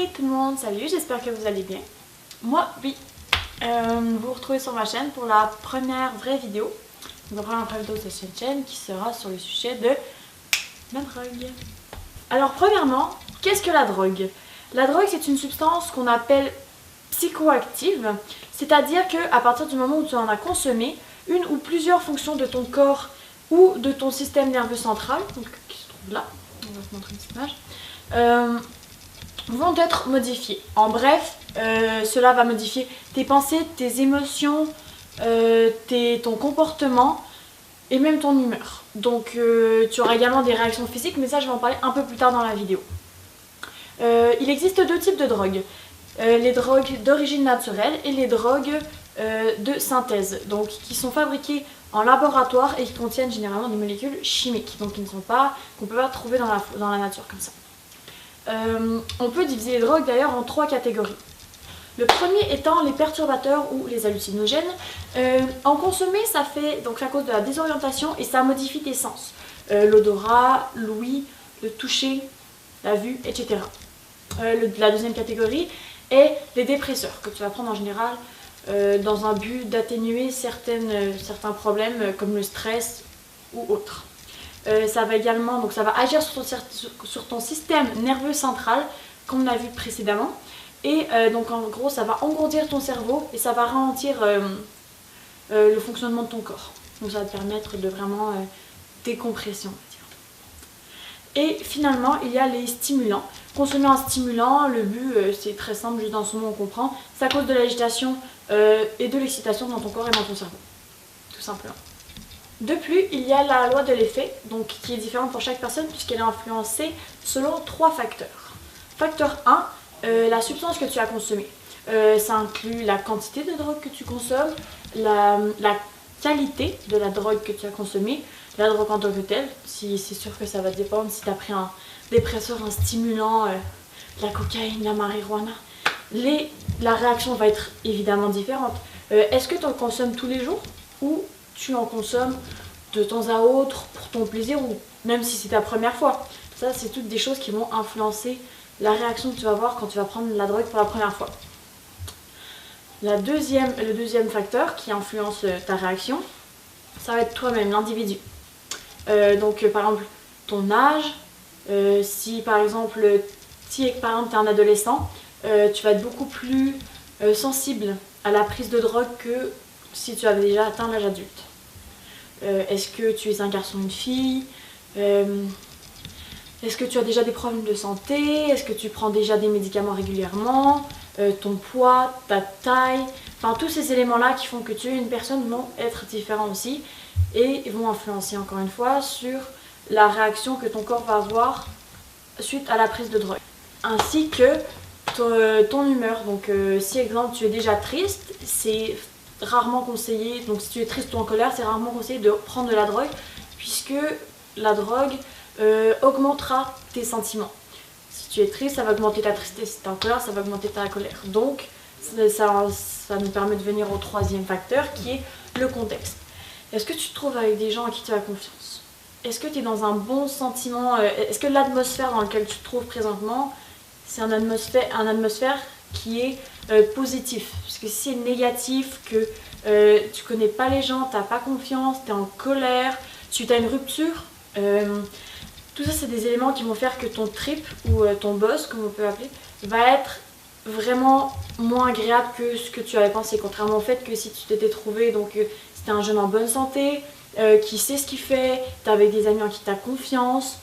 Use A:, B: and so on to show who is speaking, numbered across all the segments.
A: Hey tout le monde, salut, j'espère que vous allez bien. Moi, oui. Vous vous retrouvez sur ma chaîne pour la première vraie vidéo. Donc la première vraie vidéo de cette chaîne qui sera sur le sujet de la drogue. Alors premièrement, qu'est-ce que la drogue? La drogue, c'est une substance qu'on appelle psychoactive, c'est-à-dire qu'à partir du moment où tu en as consommé, une ou plusieurs fonctions de ton corps ou de ton système nerveux central, donc, qui se trouve là, on va te montrer une petite image, vont être modifiées. En bref, cela va modifier tes pensées, tes émotions, ton comportement et même ton humeur. Donc tu auras également des réactions physiques, mais ça je vais en parler un peu plus tard dans la vidéo. Il existe deux types de drogues. Les drogues d'origine naturelle et les drogues de synthèse, donc qui sont fabriquées en laboratoire et qui contiennent généralement des molécules chimiques, donc qui ne sont pas, qu'on ne peut pas trouver dans la nature comme ça. On peut diviser les drogues d'ailleurs en trois catégories. Le premier étant les perturbateurs ou les hallucinogènes. En consommer, ça fait donc à cause de la désorientation et ça modifie tes sens. L'odorat, l'ouïe, le toucher, la vue, etc. La deuxième catégorie est les dépresseurs que tu vas prendre en général dans un but d'atténuer certains problèmes comme le stress ou autres. Ça va également, donc ça va agir sur ton système nerveux central, comme on a vu précédemment. Et donc en gros, ça va engourdir ton cerveau et ça va ralentir le fonctionnement de ton corps. Donc ça va te permettre de vraiment décompresser, on va dire. Et finalement, il y a les stimulants. Consommer un stimulant, le but, c'est très simple, juste dans ce mot on comprend, ça cause de l'agitation et de l'excitation dans ton corps et dans ton cerveau. Tout simplement. De plus, il y a la loi de l'effet, donc qui est différente pour chaque personne puisqu'elle est influencée selon trois facteurs. Facteur 1, la substance que tu as consommée. Ça inclut la quantité de drogue que tu consommes, la qualité de la drogue que tu as consommée, la drogue en tant que telle, si c'est sûr que ça va dépendre si tu as pris un dépresseur, un stimulant, la cocaïne, la marijuana. La réaction va être évidemment différente. Est-ce que tu en consommes tous les jours ou tu en consommes de temps à autre pour ton plaisir ou même si c'est ta première fois? Ça, c'est toutes des choses qui vont influencer la réaction que tu vas avoir quand tu vas prendre la drogue pour la première fois. Le deuxième facteur qui influence ta réaction, ça va être toi-même, l'individu. Donc par exemple ton âge, si par exemple tu es un adolescent, tu vas être beaucoup plus sensible à la prise de drogue que si tu avais déjà atteint l'âge adulte. Est-ce que tu es un garçon ou une fille? Est-ce que tu as déjà des problèmes de santé? Est-ce que tu prends déjà des médicaments régulièrement? Ton poids, ta taille, enfin tous ces éléments-là qui font que tu es une personne vont être différents aussi et vont influencer encore une fois sur la réaction que ton corps va avoir suite à la prise de drogue. Ainsi que ton humeur. Donc si exemple tu es déjà triste, c'est rarement conseillé, donc si tu es triste ou en colère, c'est rarement conseillé de prendre de la drogue puisque la drogue augmentera tes sentiments. Si tu es triste, ça va augmenter ta tristesse. Si tu es en colère, ça va augmenter ta colère. Donc ça nous permet de venir au troisième facteur qui est le contexte. Est-ce que tu te trouves avec des gens à qui tu as confiance? Est-ce que tu es dans un bon sentiment? Est-ce que l'atmosphère dans laquelle tu te trouves présentement, c'est une atmosphère qui est positif? Parce que si c'est négatif, que tu connais pas les gens, tu n'as pas confiance, tu es en colère, suite à une rupture, tout ça c'est des éléments qui vont faire que ton trip ou ton buzz, comme on peut appeler, va être vraiment moins agréable que ce que tu avais pensé. Contrairement au fait que si tu t'étais trouvé, donc si t'es un jeune en bonne santé, qui sait ce qu'il fait, t'es avec des amis en qui t'as confiance,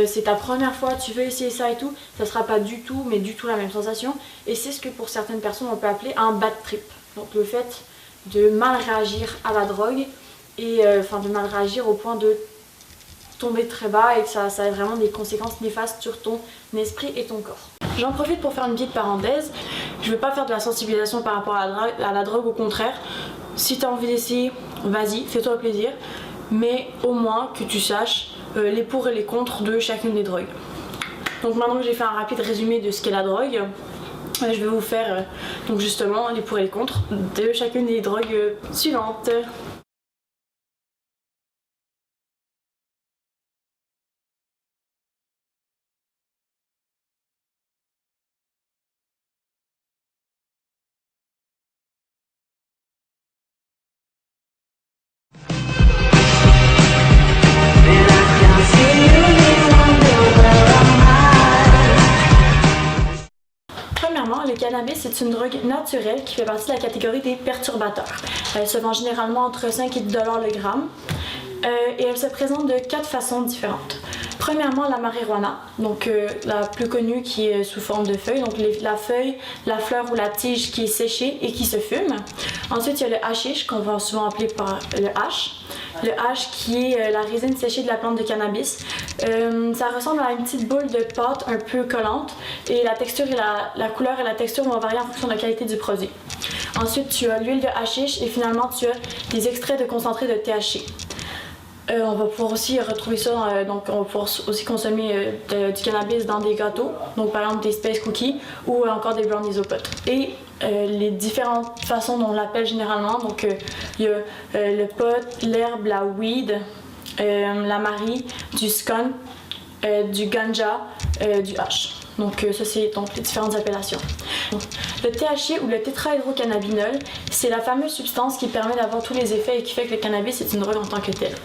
A: c'est ta première fois, tu veux essayer ça et tout, ça sera pas du tout, mais du tout la même sensation. Et c'est ce que pour certaines personnes on peut appeler un bad trip. Donc le fait de mal réagir à la drogue et de mal réagir au point de tomber très bas et que ça a vraiment des conséquences néfastes sur ton esprit et ton corps. J'en profite pour faire une petite parenthèse. Je ne veux pas faire de la sensibilisation par rapport à la drogue, au contraire. Si tu as envie d'essayer, vas-y, fais-toi plaisir. Mais au moins que tu saches les pour et les contre de chacune des drogues. Donc maintenant que j'ai fait un rapide résumé de ce qu'est la drogue, je vais vous faire donc justement les pour et les contre de chacune des drogues suivantes. Premièrement, le cannabis est une drogue naturelle qui fait partie de la catégorie des perturbateurs. Elle se vend généralement entre 5 et 10 $ le gramme et elle se présente de 4 façons différentes. Premièrement, la marijuana, donc la plus connue qui est sous forme de feuille, donc la feuille, la fleur ou la tige qui est séchée et qui se fume. Ensuite, il y a le hashish qu'on va souvent appeler par le hash. Le hash qui est la résine séchée de la plante de cannabis. Ça ressemble à une petite boule de pâte un peu collante et la texture et la couleur et la texture vont varier en fonction de la qualité du produit. Ensuite, tu as l'huile de hashish et finalement, tu as des extraits de concentré de THC. On va pouvoir aussi retrouver ça, donc on va pouvoir aussi consommer du cannabis dans des gâteaux, donc par exemple des space cookies ou encore des brownies au pot. Et les différentes façons dont on l'appelle généralement, donc il y a le pot, l'herbe, la weed, la marie, du skunk, du ganja, du hash. Donc ça c'est donc les différentes appellations. Le THC ou le tétrahydrocannabinol, c'est la fameuse substance qui permet d'avoir tous les effets et qui fait que le cannabis est une drogue en tant que telle.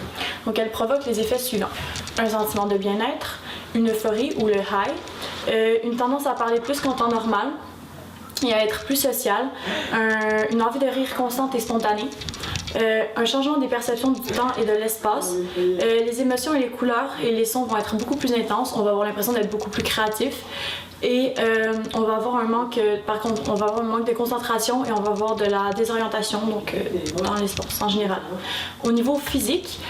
A: Donc elle provoque les effets suivants: un sentiment de bien-être, une euphorie ou le high, une tendance à parler plus qu'en temps normal et à être plus social, une envie de rire constante et spontanée, un changement des perceptions du temps et de l'espace. Les émotions et les couleurs et les sons vont être beaucoup plus intenses. On va avoir l'impression d'être beaucoup plus créatif. Et on va avoir un manque, par contre, on va avoir un manque de concentration et on va avoir de la désorientation, donc dans l'espace en général. Au niveau physique,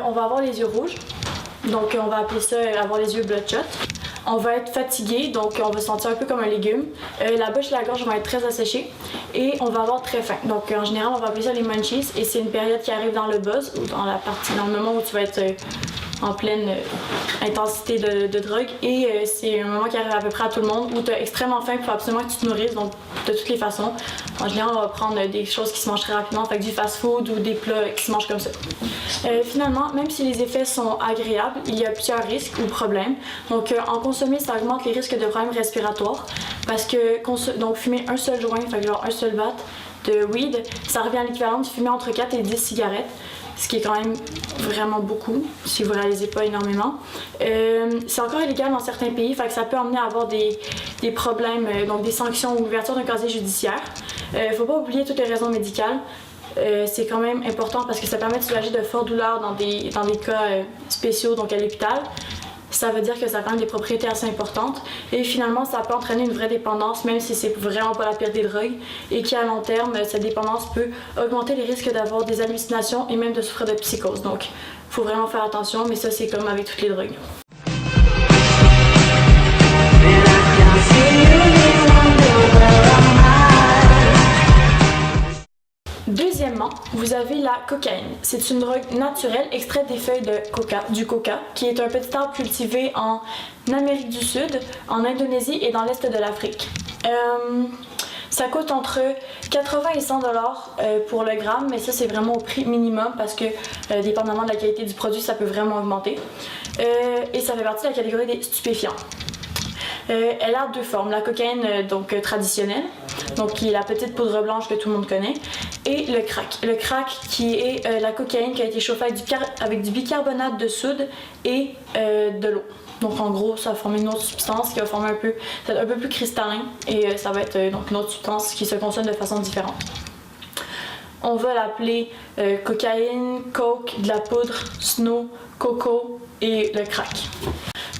A: on va avoir les yeux rouges. Donc on va appeler ça avoir les yeux bloodshot. On va être fatigué, donc on va se sentir un peu comme un légume. La bouche et la gorge vont être très asséchées et on va avoir très faim. Donc en général, on va appeler ça les munchies et c'est une période qui arrive dans le buzz ou dans le moment où tu vas être en pleine intensité de drogue et c'est un moment qui arrive à peu près à tout le monde où tu as extrêmement faim, il faut absolument que tu te nourrisses, donc de toutes les façons. En général, on va prendre des choses qui se mangent très rapidement, fait du fast-food ou des plats qui se mangent comme ça. Finalement, même si les effets sont agréables, il y a plusieurs risques ou problèmes. Donc en consommer, ça augmente les risques de problèmes respiratoires parce que donc fumer un seul joint, fait genre un seul bat de weed, ça revient à l'équivalent de fumer entre 4 et 10 cigarettes. Ce qui est quand même vraiment beaucoup, si vous ne réalisez pas énormément. C'est encore illégal dans certains pays, fait que ça peut amener à avoir des problèmes, donc des sanctions ou l'ouverture d'un casier judiciaire. Il ne faut pas oublier toutes les raisons médicales. C'est quand même important parce que ça permet de soulager de fortes douleurs dans des cas spéciaux, donc à l'hôpital. Ça veut dire que ça a quand même des propriétés assez importantes et finalement ça peut entraîner une vraie dépendance même si c'est vraiment pas la pire des drogues et qu'à long terme cette dépendance peut augmenter les risques d'avoir des hallucinations et même de souffrir de psychose. Donc il faut vraiment faire attention, mais ça c'est comme avec toutes les drogues. Deuxièmement, vous avez la cocaïne. C'est une drogue naturelle extraite des feuilles du coca, qui est un petit arbre cultivé en Amérique du Sud, en Indonésie et dans l'est de l'Afrique. Ça coûte entre 80 et 100 $ pour le gramme, mais ça c'est vraiment au prix minimum parce que dépendamment de la qualité du produit, ça peut vraiment augmenter. Et ça fait partie de la catégorie des stupéfiants. Elle a deux formes, la cocaïne donc traditionnelle, donc qui est la petite poudre blanche que tout le monde connaît, et le crack. Le crack qui est la cocaïne qui a été chauffée avec du bicarbonate de soude et de l'eau. Donc en gros, ça va former une autre substance qui va former un peu plus cristallin et ça va être donc une autre substance qui se consomme de façon différente. On va l'appeler cocaïne, coke, de la poudre, snow, coco et le crack.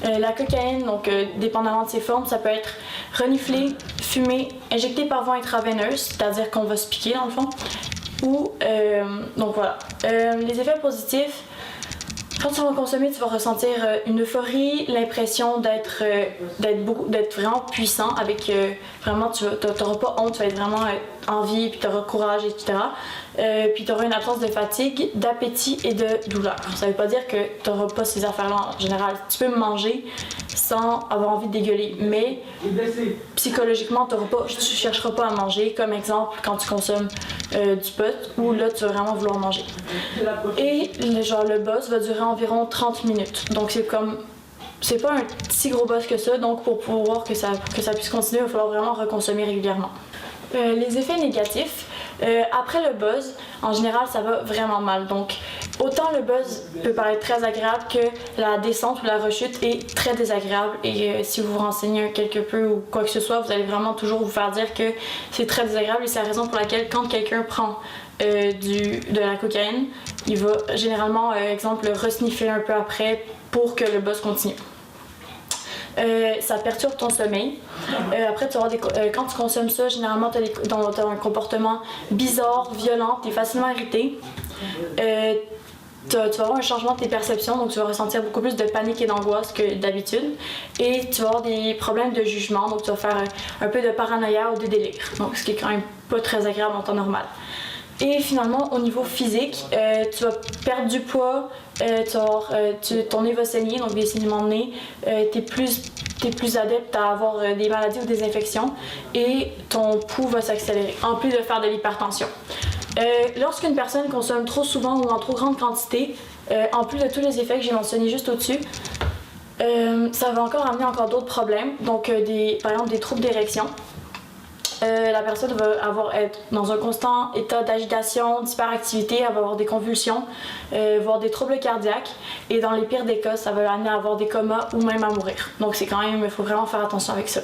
A: La cocaïne, donc dépendamment de ses formes, ça peut être reniflé, fumé, injecté par voie intraveineuse, c'est-à-dire qu'on va se piquer dans le fond, ou donc voilà. Les effets positifs, quand tu vas consommer, tu vas ressentir une euphorie, l'impression d'être vraiment puissant, avec vraiment, tu n'auras pas honte, tu vas être vraiment en vie, puis tu auras courage, etc. Puis tu auras une absence de fatigue, d'appétit et de douleur. Ça veut pas dire que tu n'auras pas ces affaires-là en général. Tu peux manger sans avoir envie de dégueuler, mais psychologiquement, tu ne chercheras pas à manger, comme exemple quand tu consommes du pot, où là tu vas vraiment vouloir manger. Et le buzz va durer environ 30 minutes. Donc c'est pas un si gros buzz que ça, donc pour pouvoir que ça puisse continuer, il va falloir vraiment reconsommer régulièrement. Les effets négatifs, après le buzz, en général, ça va vraiment mal. Donc, autant le buzz peut paraître très agréable que la descente ou la rechute est très désagréable. Et si vous vous renseignez quelque peu ou quoi que ce soit, vous allez vraiment toujours vous faire dire que c'est très désagréable. Et c'est la raison pour laquelle quand quelqu'un prend de la cocaïne, il va généralement, exemple, resniffer un peu après pour que le buzz continue. Ça perturbe ton sommeil. Après, quand tu consommes ça, généralement, tu as un comportement bizarre, violent, tu es facilement irrité. Tu vas avoir un changement de tes perceptions, donc tu vas ressentir beaucoup plus de panique et d'angoisse que d'habitude. Et tu vas avoir des problèmes de jugement, donc tu vas faire un peu de paranoïa ou de délire, donc ce qui est quand même pas très agréable en temps normal. Et finalement, au niveau physique, tu vas perdre du poids, ton nez va saigner, donc des saignements de nez, t'es plus adepte à avoir des maladies ou des infections et ton pouls va s'accélérer, en plus de faire de l'hypertension. Lorsqu'une personne consomme trop souvent ou en trop grande quantité, en plus de tous les effets que j'ai mentionnés juste au-dessus, ça va encore amener d'autres problèmes, donc par exemple des troubles d'érection. La personne va être dans un constant état d'agitation, d'hyperactivité, elle va avoir des convulsions, voire des troubles cardiaques. Et dans les pires des cas, ça va l'amener à avoir des comas ou même à mourir. Donc c'est quand même, il faut vraiment faire attention avec ça.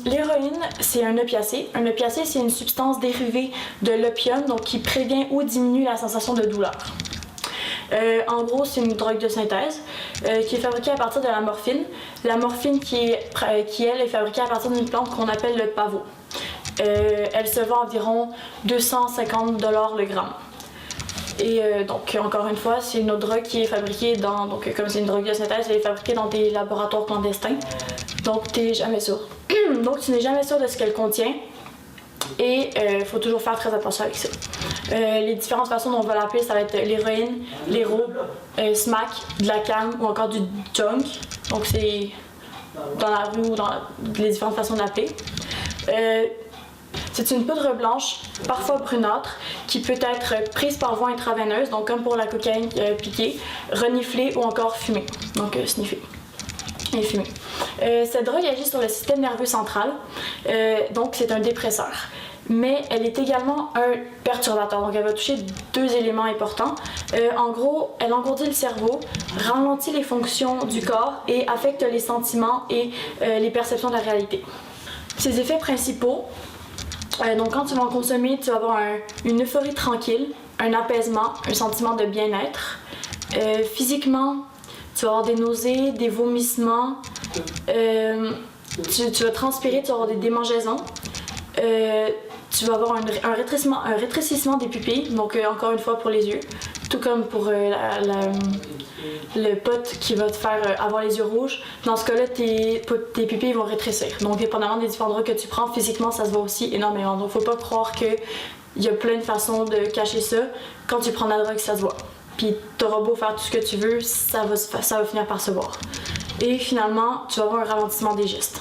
A: L'héroïne, c'est un opiacé. Un opiacé, c'est une substance dérivée de l'opium, donc qui prévient ou diminue la sensation de douleur. En gros, c'est une drogue de synthèse qui est fabriquée à partir de la morphine. La morphine qui elle, est fabriquée à partir d'une plante qu'on appelle le pavot. Elle se vend environ 250 $ le gramme. Et donc, encore une fois, c'est une autre drogue qui est fabriquée comme c'est une drogue de synthèse, elle est fabriquée dans des laboratoires clandestins. Donc, t'es jamais sûr. Donc, tu n'es jamais sûr de ce qu'elle contient. Et il faut toujours faire très attention avec ça. Les différentes façons dont on va l'appeler, ça va être l'héroïne, l'héro, smack, de la cam ou encore du junk. Donc c'est dans la rue ou dans les différentes façons d'appeler. C'est une poudre blanche, parfois brunâtre, qui peut être prise par voie intraveineuse, donc comme pour la cocaïne piquée, reniflée ou encore fumée. Donc sniffer et fumer. Cette drogue agit sur le système nerveux central, donc c'est un dépresseur. Mais elle est également un perturbateur, donc elle va toucher deux éléments importants. En gros, elle engourdit le cerveau, ralentit les fonctions du corps et affecte les sentiments et les perceptions de la réalité. Ses effets principaux, donc quand tu vas en consommer, tu vas avoir une euphorie tranquille, un apaisement, un sentiment de bien-être. Physiquement, tu vas avoir des nausées, des vomissements, tu vas transpirer, tu vas avoir des démangeaisons. Tu vas avoir un rétrécissement des pupilles, donc encore une fois pour les yeux, tout comme pour le pot qui va te faire avoir les yeux rouges. Dans ce cas-là, tes pupilles vont rétrécir. Donc dépendamment des différents drogues que tu prends, physiquement ça se voit aussi énormément. Donc faut pas croire qu'il y a plein de façons de cacher ça. Quand tu prends la drogue, ça se voit. Puis t'auras beau faire tout ce que tu veux, ça va finir par se voir. Et finalement, tu vas avoir un ralentissement des gestes.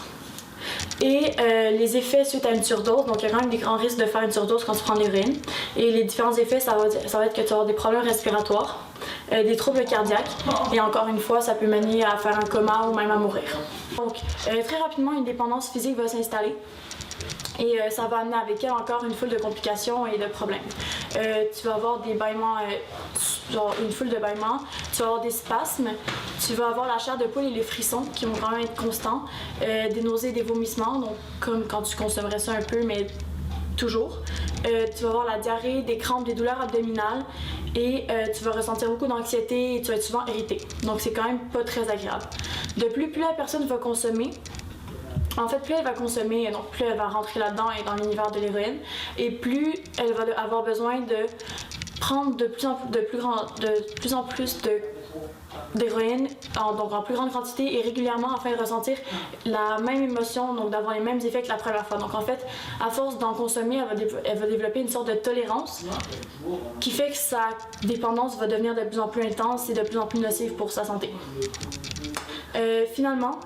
A: Et les effets suite à une surdose, donc il y a quand même des grands risques de faire une surdose quand tu prends l'héroïne. Et les différents effets, ça va être que tu vas avoir des problèmes respiratoires, des troubles cardiaques, et encore une fois, ça peut mener à faire un coma ou même à mourir. Donc très rapidement, une dépendance physique va s'installer. Et ça va amener avec elle encore une foule de complications et de problèmes. Tu vas avoir des bâillements, genre une foule de bâillements, tu vas avoir des spasmes, tu vas avoir la chair de poule et les frissons qui vont vraiment être constants, des nausées, des vomissements, donc comme quand tu consommerais ça un peu, mais toujours. Tu vas avoir la diarrhée, des crampes, des douleurs abdominales et tu vas ressentir beaucoup d'anxiété et tu vas être souvent irrité. Donc c'est quand même pas très agréable. De plus la personne va consommer, en fait, plus elle va consommer, donc plus elle va rentrer là-dedans et dans l'univers de l'héroïne, et plus elle va avoir besoin de prendre de plus en plus d'héroïne, donc en plus grande quantité et régulièrement afin de ressentir la même émotion, donc d'avoir les mêmes effets que la première fois. Donc en fait, à force d'en consommer, elle va développer une sorte de tolérance qui fait que sa dépendance va devenir de plus en plus intense et de plus en plus nocive pour sa santé. Finalement,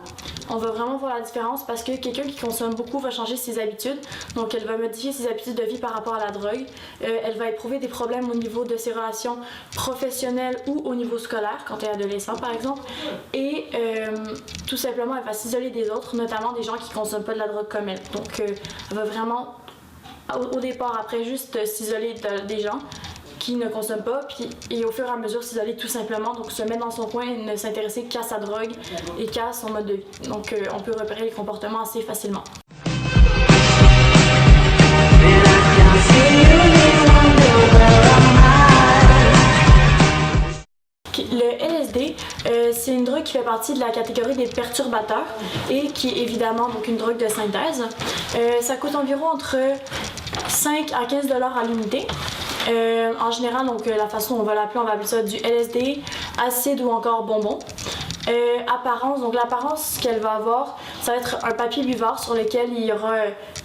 A: on va vraiment voir la différence parce que quelqu'un qui consomme beaucoup va changer ses habitudes. Donc elle va modifier ses habitudes de vie par rapport à la drogue. Elle va éprouver des problèmes au niveau de ses relations professionnelles ou au niveau scolaire quand elle est adolescente par exemple. Et tout simplement elle va s'isoler des autres, notamment des gens qui consomment pas de la drogue comme elle. Donc elle va vraiment au départ après juste s'isoler des gens qui ne consomment pas, puis et au fur et à mesure s'isoler tout simplement, donc se mettre dans son coin et ne s'intéresser qu'à sa drogue et qu'à son mode de vie. Donc on peut repérer les comportements assez facilement. Le LSD, c'est une drogue qui fait partie de la catégorie des perturbateurs et qui est évidemment donc une drogue de synthèse. Ça coûte environ entre 5 à 15 $ à l'unité. En général, donc la façon dont on va l'appeler, on va appeler ça du LSD, acide ou encore bonbon. Apparence, donc l'apparence qu'elle va avoir, ça va être un papier buvard sur lequel il y aura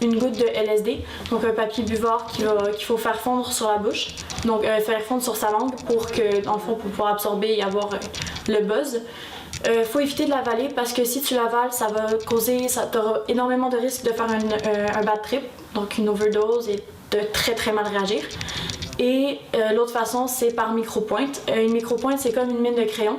A: une goutte de LSD. Donc un papier buvard qu'il faut faire fondre sur la bouche, donc faire fondre sur sa langue pour que, dans le fond, pour pouvoir absorber et avoir le buzz. Faut éviter de l'avaler parce que si tu l'avales, ça va causer, tu auras énormément de risques de faire un bad trip, donc une overdose et de très très mal réagir. Et l'autre façon, c'est par micro-pointe. Une micro-pointe, c'est comme une mine de crayon.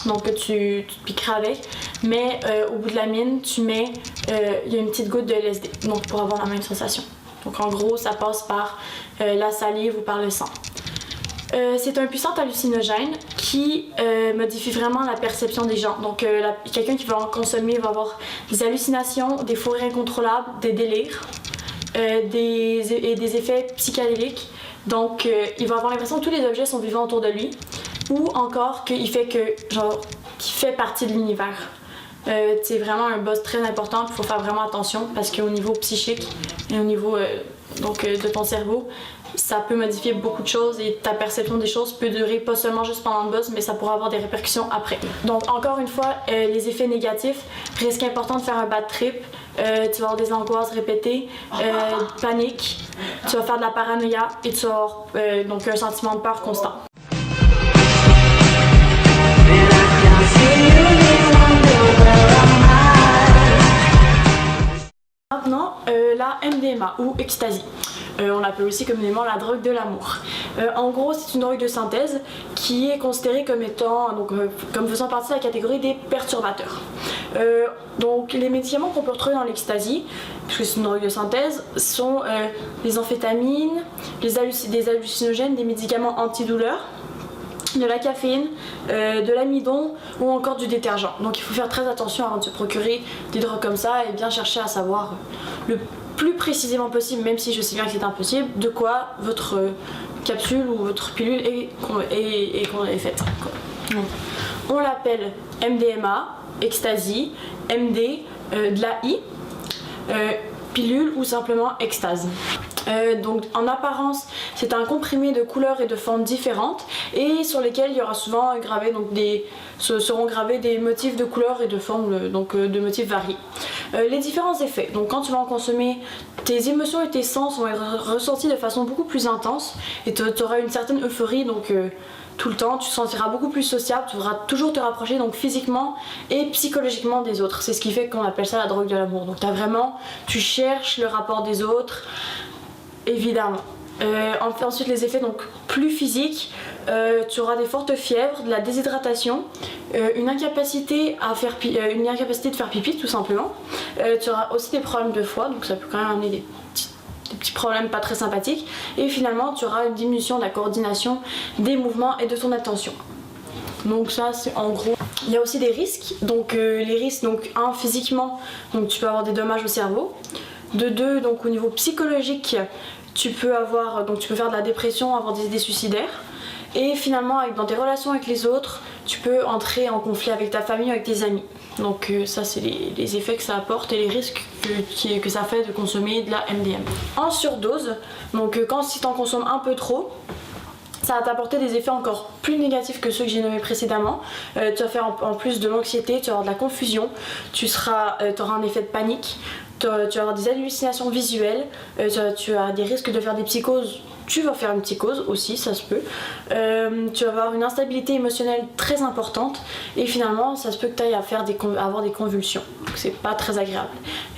A: Donc tu te piqueras avec, mais au bout de la mine, il y a une petite goutte de LSD, donc pour avoir la même sensation. Donc en gros, ça passe par la salive ou par le sang. C'est un puissant hallucinogène qui modifie vraiment la perception des gens. Donc quelqu'un qui va en consommer va avoir des hallucinations, des fous rires incontrôlables, des délires, des effets psychédéliques. Donc il va avoir l'impression que tous les objets sont vivants autour de lui, ou encore qu'il fait qu'il fait partie de l'univers. C'est vraiment un buzz très important, il faut faire vraiment attention parce qu'au niveau psychique et au niveau de ton cerveau, ça peut modifier beaucoup de choses et ta perception des choses peut durer pas seulement juste pendant le buzz, mais ça pourra avoir des répercussions après. Donc encore une fois, les effets négatifs, risque important de faire un bad trip, tu vas avoir des angoisses répétées, panique, tu vas faire de la paranoïa et tu vas avoir donc un sentiment de peur constant. Maintenant, la MDMA ou ecstasy. On l'appelle aussi communément la drogue de l'amour. En gros, c'est une drogue de synthèse qui est considérée comme étant, comme faisant partie de la catégorie des perturbateurs. Donc les médicaments qu'on peut retrouver dans l'ecstasy, puisque c'est une drogue de synthèse, sont les amphétamines, des hallucinogènes, des médicaments antidouleurs, de la caféine, de l'amidon ou encore du détergent. Donc il faut faire très attention avant de se procurer des drogues comme ça et bien chercher à savoir le plus précisément possible, même si je sais bien que c'est impossible, de quoi votre capsule ou votre pilule est faite. Donc, on l'appelle MDMA, ecstasy, MD, de la I, pilule ou simplement extase. Donc en apparence, c'est un comprimé de couleurs et de formes différentes et sur lesquels il y aura souvent gravé seront gravés des motifs de couleurs et de formes, de motifs variés. Les différents effets, donc quand tu vas en consommer, tes émotions et tes sens vont être ressentis de façon beaucoup plus intense et tu auras une certaine euphorie, donc tout le temps, tu te sentiras beaucoup plus sociable, tu voudras toujours te rapprocher donc physiquement et psychologiquement des autres. C'est ce qui fait qu'on appelle ça la drogue de l'amour. Donc tu cherches le rapport des autres, évidemment. Ensuite les effets donc plus physiques, tu auras des fortes fièvres, de la déshydratation, une incapacité de faire pipi tout simplement. Tu auras aussi des problèmes de foie, donc ça peut quand même amener des petits problèmes pas très sympathiques. Et finalement tu auras une diminution de la coordination des mouvements et de ton attention. Donc ça c'est en gros. Il y a aussi des risques, donc les risques, donc un, physiquement, donc tu peux avoir des dommages au cerveau. De deux, donc au niveau psychologique, tu peux faire de la dépression, avoir des idées suicidaires. Et finalement, dans tes relations avec les autres, tu peux entrer en conflit avec ta famille, avec tes amis. Donc ça, c'est les effets que ça apporte et les risques que ça fait de consommer de la MDMA. En surdose, donc si tu en consommes un peu trop, ça va t'apporter des effets encore plus négatifs que ceux que j'ai nommés précédemment. Tu vas faire en plus de l'anxiété, tu vas avoir de la confusion, tu auras un effet de panique, tu vas avoir des hallucinations visuelles, tu as des risques de faire des psychoses tu vas faire une psychose aussi, ça se peut. Tu vas avoir une instabilité émotionnelle très importante et finalement ça se peut que tu ailles avoir des convulsions. Donc c'est pas très agréable.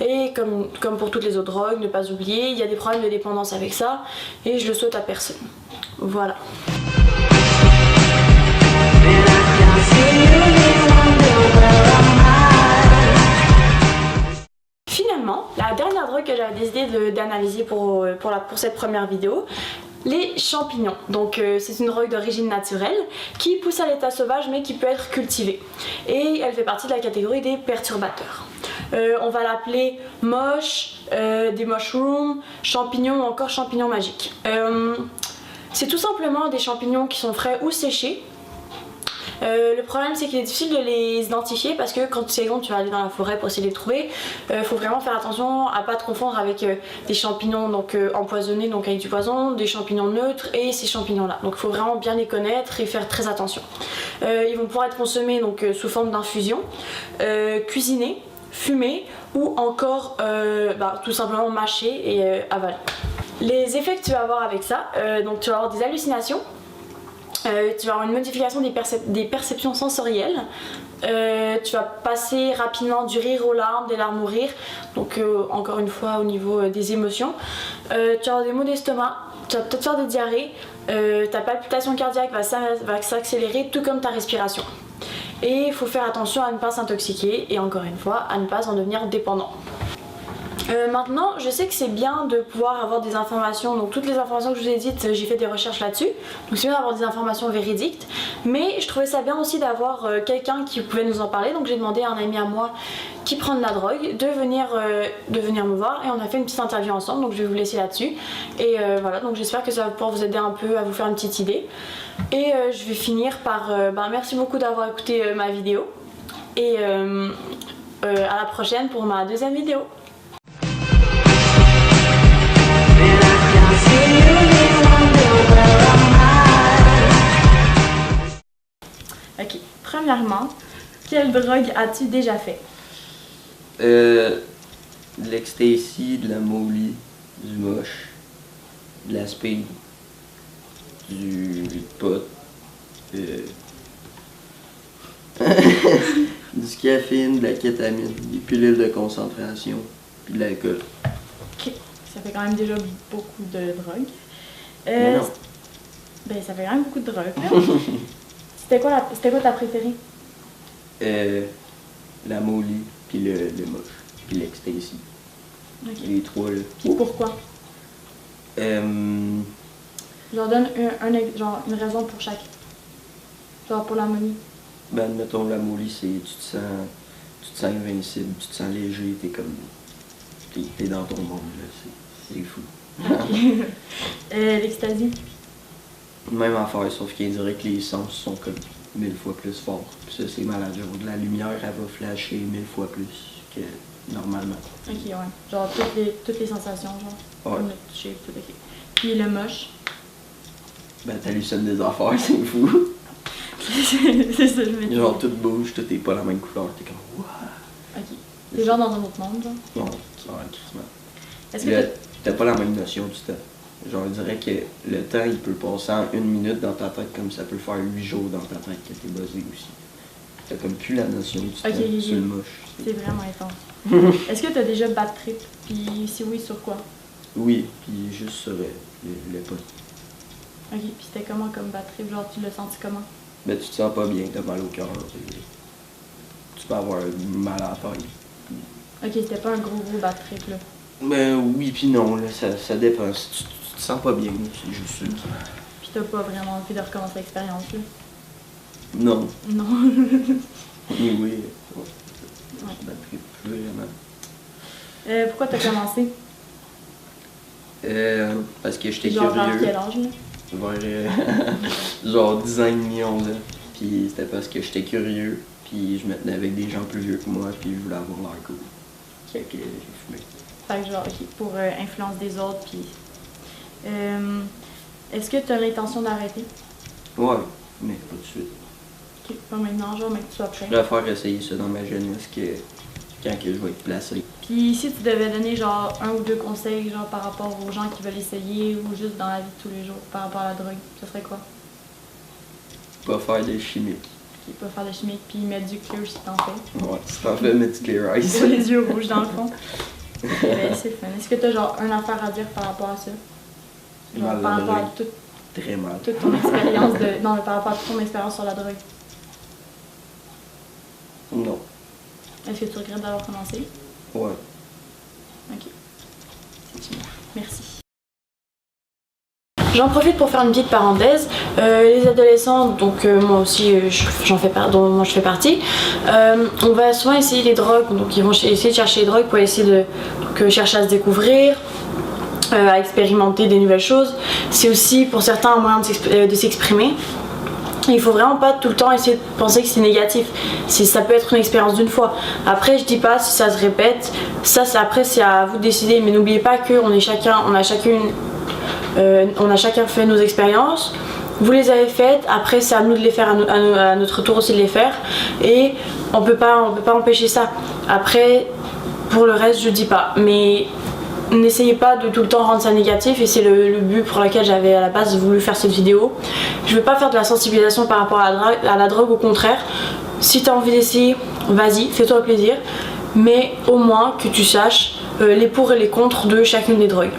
A: Et comme pour toutes les autres drogues, ne pas oublier, il y a des problèmes de dépendance avec ça et je le souhaite à personne. Voilà. Finalement, la dernière drogue que j'avais décidé d'analyser pour cette première vidéo, les champignons. Donc c'est une drogue d'origine naturelle qui pousse à l'état sauvage mais qui peut être cultivée. Et elle fait partie de la catégorie des perturbateurs. On va l'appeler moche, des mushrooms, champignons ou encore champignons magiques. C'est tout simplement des champignons qui sont frais ou séchés. Le problème c'est qu'il est difficile de les identifier parce que quand tu vas aller dans la forêt pour essayer de les trouver, faut vraiment faire attention à pas te confondre avec des champignons donc empoisonnés, donc avec du poison, des champignons neutres et ces champignons là. Donc il faut vraiment bien les connaître et faire très attention. Ils vont pouvoir être consommés donc sous forme d'infusion, cuisinés, fumés ou encore tout simplement mâchés et avalés. Les effets que tu vas avoir avec ça, donc tu vas avoir des hallucinations. Tu vas avoir une modification des perceptions sensorielles. Tu vas passer rapidement du rire aux larmes, des larmes au rire. Donc encore une fois au niveau des émotions. Tu vas avoir des maux d'estomac, tu vas peut-être faire des diarrhées. Ta palpitation cardiaque va s'accélérer tout comme ta respiration. Et il faut faire attention à ne pas s'intoxiquer et encore une fois à ne pas en devenir dépendant. Maintenant, je sais que c'est bien de pouvoir avoir des informations, donc toutes les informations que je vous ai dites, j'ai fait des recherches là-dessus, donc c'est bien d'avoir des informations véridiques, mais je trouvais ça bien aussi d'avoir quelqu'un qui pouvait nous en parler, donc j'ai demandé à un ami à moi qui prend de la drogue de venir me voir et on a fait une petite interview ensemble, donc je vais vous laisser là-dessus. Et voilà, donc j'espère que ça va pouvoir vous aider un peu à vous faire une petite idée. Et je vais finir par merci beaucoup d'avoir écouté ma vidéo et à la prochaine pour ma deuxième vidéo. Ok, premièrement, quelle drogue as-tu déjà fait?
B: De l'ecstasy, de la molly, du moche, de la speed, du pot, du scafine, de la kétamine, des pilules de concentration, puis de l'alcool.
A: Ok, ça fait quand même déjà beaucoup de drogue.
B: Non.
A: Ben ça fait quand même beaucoup de drogue. C'était quoi ta préférée?
B: La molly, puis le moche, puis l'ecstasy.
A: Okay.
B: Les trois là.
A: Puis pourquoi? Je leur donne une raison pour chaque. Genre pour la molly.
B: Ben admettons la molly, c'est tu te sens invincible, tu te sens léger, t'es comme t'es dans ton monde là, c'est fou.
A: Okay. L'ecstasy?
B: Même affaire, sauf qu'il dirait que les sens sont comme 1000 fois plus forts. Puis ça c'est malade, genre de la lumière elle va flasher 1000 fois plus que normalement.
A: Ok, ouais. Genre toutes les sensations, genre.
B: Ouais.
A: Comme le toucher, tout, ok. Puis le moche?
B: Ben t'hallucines des affaires, c'est fou.
A: C'est ça, je me dis.
B: Genre tout bouge, tout est pas la même couleur, t'es comme wouah.
A: Ok. T'es genre dans un autre monde, genre?
B: Non, ça va crissement.
A: Est-ce que
B: t'as pas la même notion du temps. Genre, je dirais que le temps, il peut passer en 1 minute dans ta tête comme ça peut faire 8 jours dans ta tête que t'es buzzé aussi. T'as comme plus la notion du temps sur le moche.
A: C'est vraiment intense. Est-ce que t'as déjà bad trip? Puis si oui, sur quoi?
B: Oui, puis juste sur le pot.
A: Ok, puis c'était comment comme bad trip? Genre, tu l'as senti comment?
B: Ben, tu te sens pas bien, t'as mal au cœur. Tu peux avoir mal à la taille.
A: Ok, c'était pas un gros bad trip, là.
B: Ben oui, puis non, là, ça dépend. Si tu te sens pas bien, c'est juste ça.
A: Puis t'as pas vraiment envie de recommencer l'expérience, là?
B: Non.
A: Non.
B: Oui.
A: Ouais.
B: Bad trip, vraiment.
A: Pourquoi t'as commencé?
B: Parce que j'étais
A: Genre
B: curieux.
A: vers quel âge, là?
B: Vers genre 10 ans et demi, 11 ans. Puis c'était parce que j'étais curieux, puis je me tenais avec des gens plus vieux que moi, puis je voulais avoir l'air cool. Fait que j'ai fumé.
A: Fait que genre, ok, pour influence des autres, puis... Est-ce que tu as l'intention d'arrêter?
B: Ouais, mais pas tout de suite.
A: Ok, pas maintenant, genre, mais que tu sois prêt.
B: Je préfère essayer ça dans ma jeunesse que quand que je vais être placé,
A: Puis si tu devais donner genre 1 ou 2 conseils genre par rapport aux gens qui veulent essayer ou juste dans la vie de tous les jours par rapport à la drogue, ce serait quoi?
B: Pas faire des chimiques.
A: Puis pas faire de chimique, puis mettre du clear si t'en fais.
B: Ouais, si t'en fais, mettre du clear ice.
A: Pour les yeux rouges dans le fond. Ben, c'est fun. Est-ce que t'as genre une affaire à dire par rapport à ça? Genre
B: Mal
A: par
B: la
A: rapport à
B: drogue. Très mal.
A: toute ton expérience de. Non, mais par rapport à toute ton expérience sur la drogue.
B: Non.
A: Est-ce que tu regrettes d'avoir commencé?
B: Ouais.
A: Ok. C'est une... Merci. J'en profite pour faire une petite parenthèse. Les adolescents, donc moi aussi dont moi je fais partie, on va souvent essayer les drogues, donc ils vont essayer de chercher les drogues pour essayer de chercher à se découvrir, à expérimenter des nouvelles choses. C'est aussi pour certains un moyen de s'exprimer. Il faut vraiment pas tout le temps essayer de penser que c'est négatif. Ça peut être une expérience d'une fois. Après, je dis pas si ça se répète. Après c'est à vous de décider. Mais n'oubliez pas qu'on a chacun fait nos expériences. Vous les avez faites. Après, c'est à nous de les faire à notre tour aussi de les faire. Et on peut pas empêcher ça. Après, pour le reste, je dis pas. Mais n'essayez pas de tout le temps rendre ça négatif, et c'est le but pour lequel j'avais à la base voulu faire cette vidéo. Je veux pas faire de la sensibilisation par rapport à la drogue, au contraire. Si tu as envie d'essayer, vas-y, fais-toi plaisir, mais au moins que tu saches les pour et les contre de chacune des drogues.